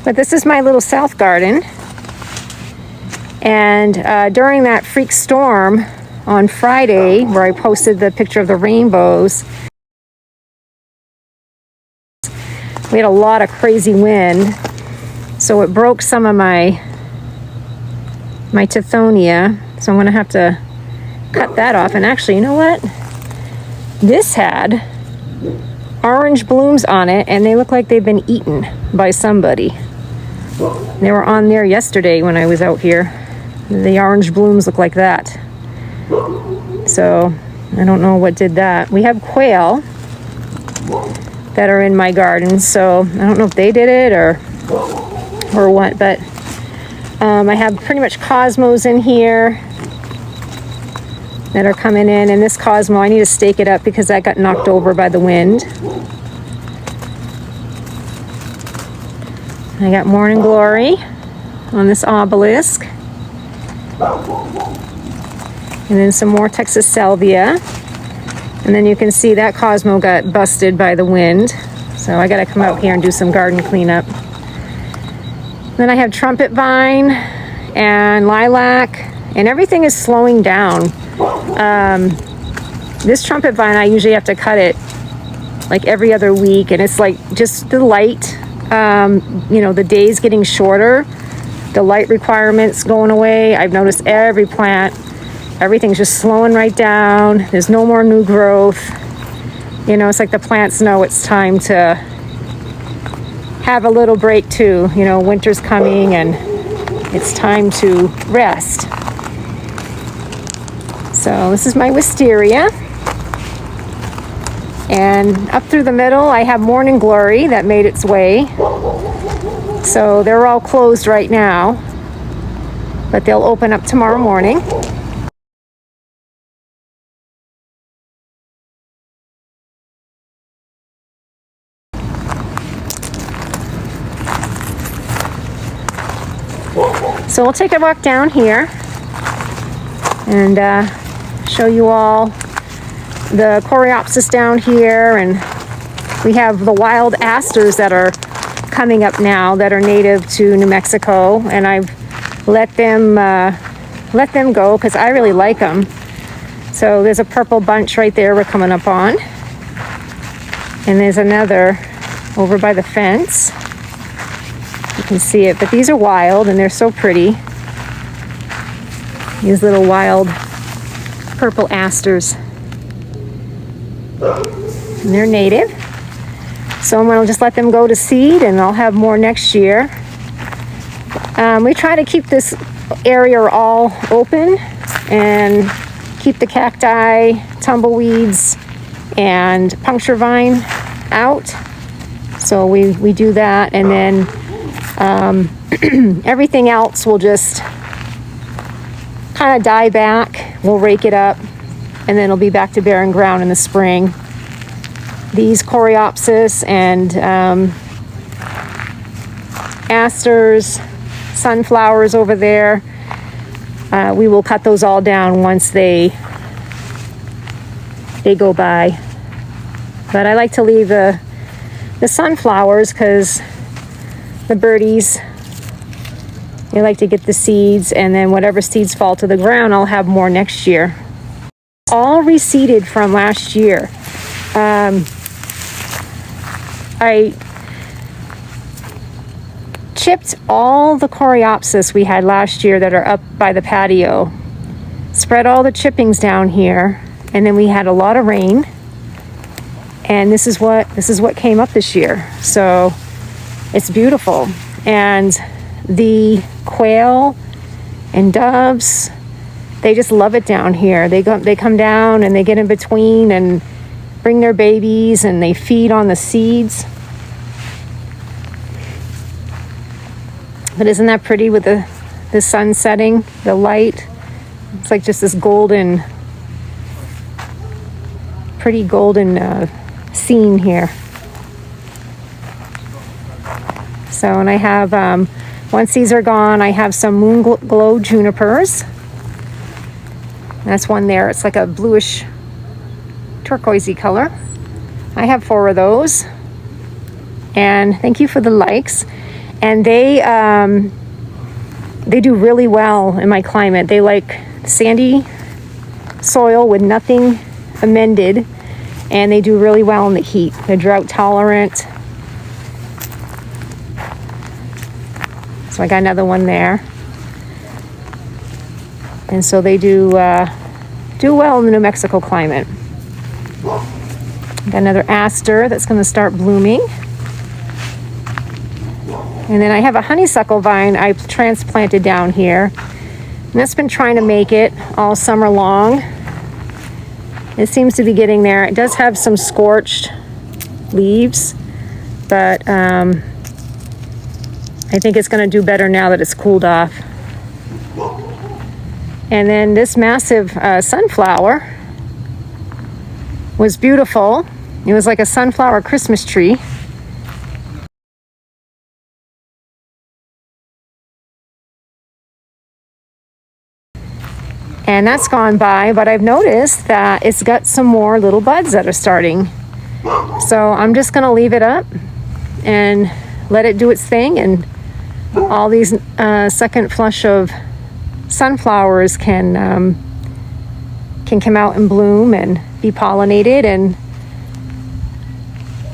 But this is my little south garden. And during that freak storm on Friday, where I posted the picture of the rainbows, we had a lot of crazy wind. So it broke some of my tithonia. So I'm gonna have to cut that off. And actually, you know what? This had orange blooms on it, and they look like they've been eaten by somebody. They were on there yesterday when I was out here. The orange blooms look like that. So I don't know what did that. We have quail that are in my garden, so I don't know if they did it or what, but I have pretty much cosmos in here that are coming in. And this cosmo, I need to stake it up because that got knocked over by the wind. I got morning glory on this obelisk. And then some more Texas salvia. And then you can see that cosmo got busted by the wind. So I gotta come out here and do some garden cleanup. Then I have trumpet vine and lilac, and everything is slowing down. This trumpet vine, I usually have to cut it like every other week, and it's like just the light, you know, the days getting shorter, the light requirements going away. I've noticed every plant, everything's just slowing right down. There's no more new growth. You know, it's like the plants know it's time to have a little break too. You know, winter's coming and it's time to rest. So this is my wisteria. And up through the middle, I have morning glory that made its way. So they're all closed right now, but they'll open up tomorrow morning. So we'll take a walk down here and show you all the coreopsis down here. And we have the wild asters that are coming up now that are native to New Mexico, and I've let them go because I really like them. So there's a purple bunch right there we're coming up on, and there's another over by the fence. You can see it, but these are wild and they're so pretty. These little wild purple asters. And they're native. So I'm gonna just let them go to seed, and I'll have more next year. We try to keep this area all open and keep the cacti, tumbleweeds, and puncture vine out. So we do that, and then everything else will just kind of die back. We'll rake it up, and then it'll be back to barren ground in the spring. These coreopsis and asters, sunflowers over there, we will cut those all down once they go by. But I like to leave the sunflowers because the birdies, they like to get the seeds, and then whatever seeds fall to the ground, I'll have more next year. All reseeded from last year. I chipped all the coreopsis we had last year that are up by the patio, spread all the chippings down here, and then we had a lot of rain, and this is what came up this year. So it's beautiful. And the quail and doves, they just love it down here. They come down and they get in between and bring their babies, and they feed on the seeds. But isn't that pretty with the sun setting, the light? It's like just this golden, pretty golden scene here. So, and I have, once these are gone, I have some moon glow junipers. That's one there. It's like a bluish turquoisey color. I have 4 of those. And thank you for the likes. And they do really well in my climate. They like sandy soil with nothing amended, and they do really well in the heat. They're drought tolerant. So I got another one there. And so they do well in the New Mexico climate. Got another aster that's going to start blooming. And then I have a honeysuckle vine I've transplanted down here. And that's been trying to make it all summer long. It seems to be getting there. It does have some scorched leaves, but I think it's going to do better now that it's cooled off. And then this massive sunflower was beautiful. It was like a sunflower Christmas tree. And that's gone by, but I've noticed that it's got some more little buds that are starting. So I'm just gonna leave it up and let it do its thing, and all these second flush of sunflowers can come out and bloom and be pollinated and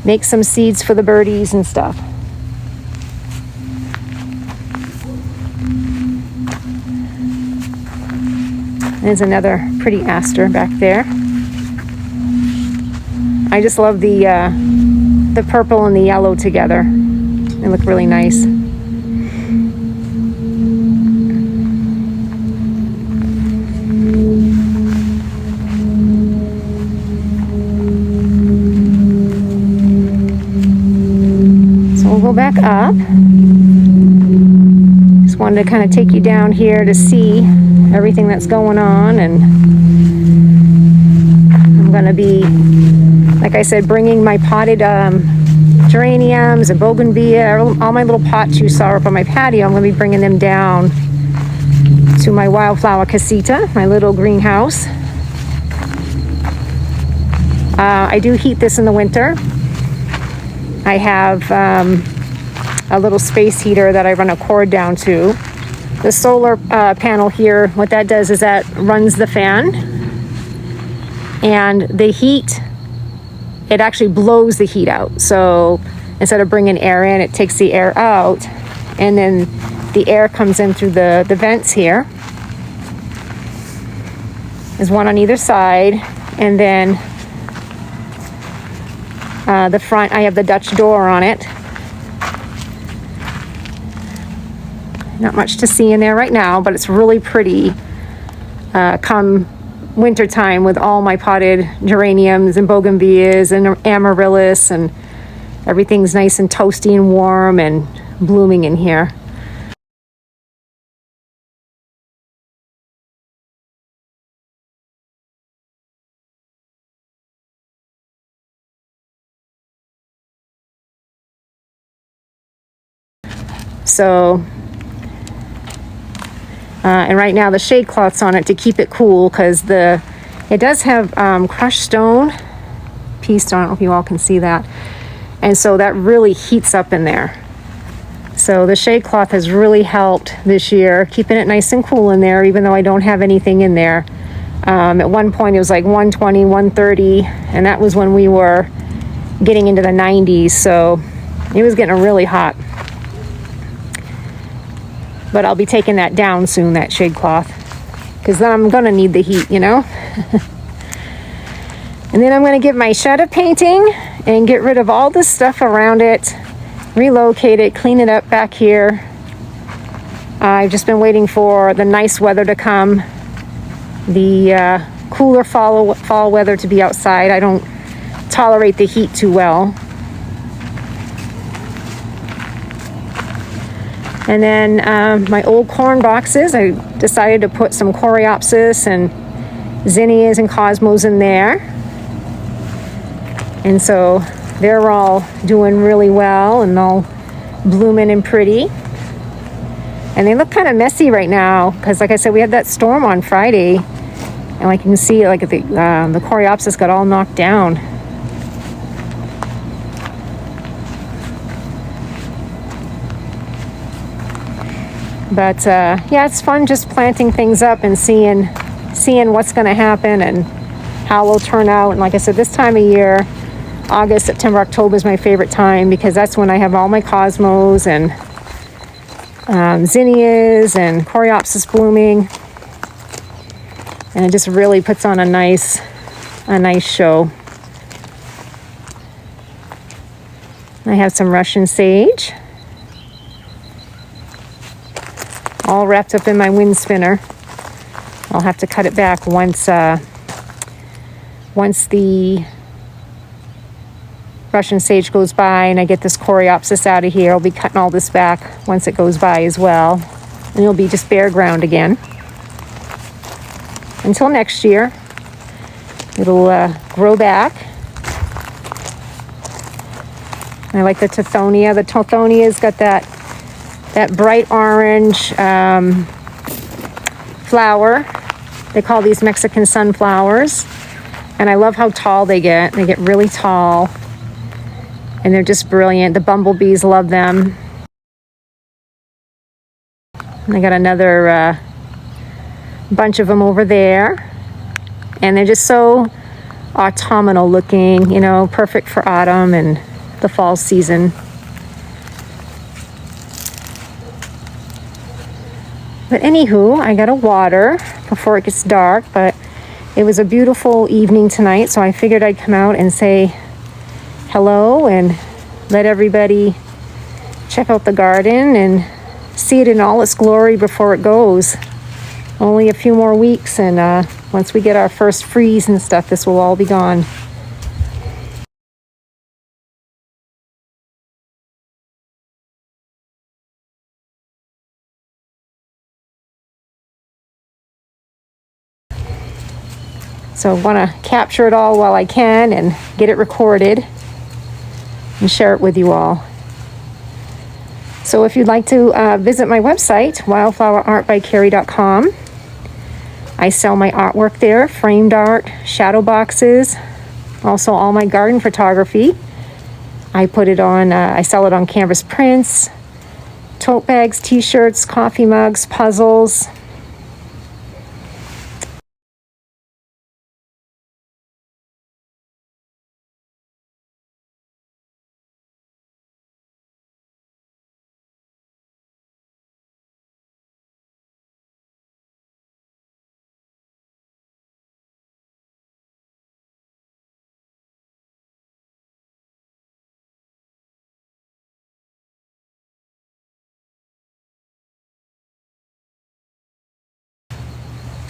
make some seeds for the birdies and stuff. There's another pretty aster back there. I just love the purple and the yellow together. They look really nice. So we'll go back up. Just wanted to kind of take you down here to see everything that's going on, and I'm going to be, like I said, bringing my potted geraniums and bougainvillea, all my little pots you saw up on my patio. I'm going to be bringing them down to my wildflower casita, my little greenhouse. I do heat this in the winter. I have a little space heater that I run a cord down to. The solar panel here, what that does is that runs the fan, and the heat, it actually blows the heat out. So instead of bringing air in, it takes the air out, and then the air comes in through the vents here. There's one on either side, and then the front, I have the Dutch door on it. Not much to see in there right now, but it's really pretty come winter time with all my potted geraniums and bougainvilleas and amaryllis, and everything's nice and toasty and warm and blooming in here. So and right now the shade cloth's on it to keep it cool, because it does have crushed stone piece. I don't know if you all can see that, and so that really heats up in there. So the shade cloth has really helped this year, keeping it nice and cool in there, even though I don't have anything in there. At one point it was like 120, 130, and that was when we were getting into the 90s, so it was getting really hot. But I'll be taking that down soon, that shade cloth, because then I'm going to need the heat, you know? And then I'm going to give my shed a painting and get rid of all the stuff around it, relocate it, clean it up back here. I've just been waiting for the nice weather to come, the cooler fall weather to be outside. I don't tolerate the heat too well. And then my old corn boxes, I decided to put some coreopsis and zinnias and cosmos in there. And so they're all doing really well and all blooming and pretty. And they look kind of messy right now because, like I said, we had that storm on Friday. And like you can see, like the coreopsis got all knocked down. But yeah, it's fun just planting things up and seeing what's going to happen and how it'll turn out. And like I said, this time of year, August, September, October is my favorite time because that's when I have all my cosmos and zinnias and coreopsis blooming. And it just really puts on a nice show. I have some Russian sage, all wrapped up in my wind spinner. I'll have to cut it back once the Russian sage goes by and I get this coreopsis out of here. I'll be cutting all this back once it goes by as well. And it'll be just bare ground again. Until next year, it'll grow back. I like the Tithonia. The Tithonia's got that bright orange flower. They call these Mexican sunflowers. And I love how tall they get. They get really tall. And they're just brilliant. The bumblebees love them. And I got another bunch of them over there. And they're just so autumnal looking, you know, perfect for autumn and the fall season. But anywho, I gotta water before it gets dark, but it was a beautiful evening tonight, so I figured I'd come out and say hello and let everybody check out the garden and see it in all its glory before it goes. Only a few more weeks, and once we get our first freeze and stuff, this will all be gone. So I want to capture it all while I can and get it recorded and share it with you all. So if you'd like to visit my website, wildflowerartbycarrie.com, I sell my artwork there, framed art, shadow boxes, also all my garden photography. I put it on, I sell it on canvas prints, tote bags, t-shirts, coffee mugs, puzzles.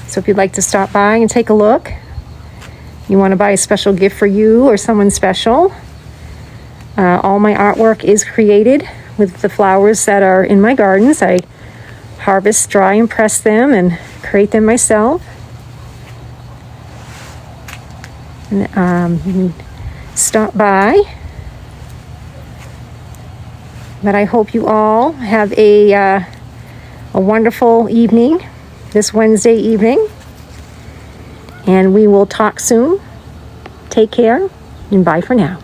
So if you'd like to stop by and take a look, you want to buy a special gift for you or someone special, all my artwork is created with the flowers that are in my gardens. I harvest, dry, and press them and create them myself. And, you can stop by. But I hope you all have a wonderful evening this Wednesday evening, and we will talk soon. Take care, and bye for now.